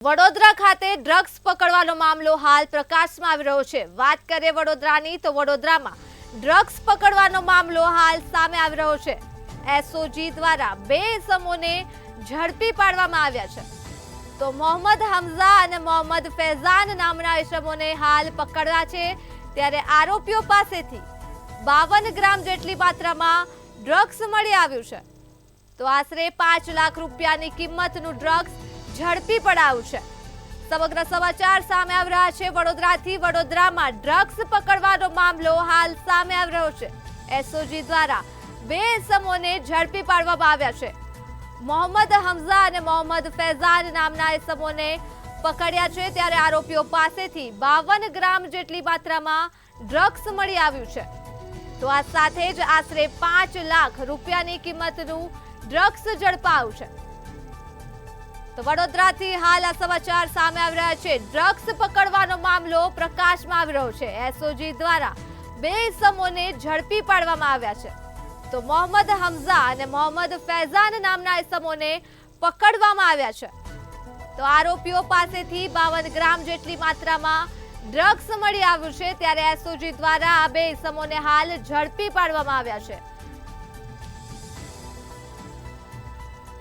વડોદરા ખાતે ડ્રગ્સ પકડવાનો મામલો હાલ પ્રકાશમાં આવી રહ્યો છે। વાત કરીએ વડોદરાની તો વડોદરામાં ડ્રગ્સ પકડવાનો મામલો હાલ સામે આવી રહ્યો છે। એસઓજી દ્વારા બે ઇસમોને ઝડપી પાડવામાં આવ્યા છે। તો મોહમ્મદ હમઝા અને મોહમ્મદ ફૈઝાન નામના ઇસમોને હાલ પકડ્યા છે। ત્યારે આરોપીઓ પાસેથી 52 ગ્રામ જેટલી માત્રામાં ડ્રગ્સ મળી આવ્યું છે। તો આશરે 5 લાખ રૂપિયાની કિંમતનું ડ્રગ્સ ઝડપી પડાયું છે। સમગ્ર સમાચાર સામે આવી રહ્યા છે। વડોદરાથી વડોદરામાં ડ્રગ્સ પકડવાનો મામલો હાલ સામે આવી રહ્યો છે। એસઓજી દ્વારા બે ઇસમોને ઝડપી પાડવામાં આવ્યા છે। મોહમ્મદ હમઝા અને મોહમ્મદ ફૈઝાન નામના ઇસમોને પકડ્યા છે। ત્યારે આરોપીઓ પાસેથી 52 ગ્રામ જેટલી માત્રામાં ડ્રગ્સ મળી આવ્યું છે। તો આ સાથે જ આશરે 5 લાખ રૂપિયાની કિંમતનું ડ્રગ્સ ઝડપાયું છે। તો વડોદરાથી હાલ આ સમાચાર સામે આવી રહ્યા છે। ડ્રગ્સ પકડવાનો મામલો પ્રકાશમાં આવી રહ્યો છે। એસઓજી દ્વારા બે ઇસમોને ઝડપી પાડવામાં આવ્યા છે। તો મોહમ્મદ હમઝા અને મોહમ્મદ ફૈઝાન નામના ઇસમોને પકડવામાં આવ્યા છે। તો આરોપીઓ પાસેથી 52 ગ્રામ જેટલી માત્રામાં ડ્રગ્સ મળી આવ્યું છે। ત્યારે એસઓજી દ્વારા આ બે ઇસમોને હાલ ઝડપી પાડવામાં આવ્યા છે।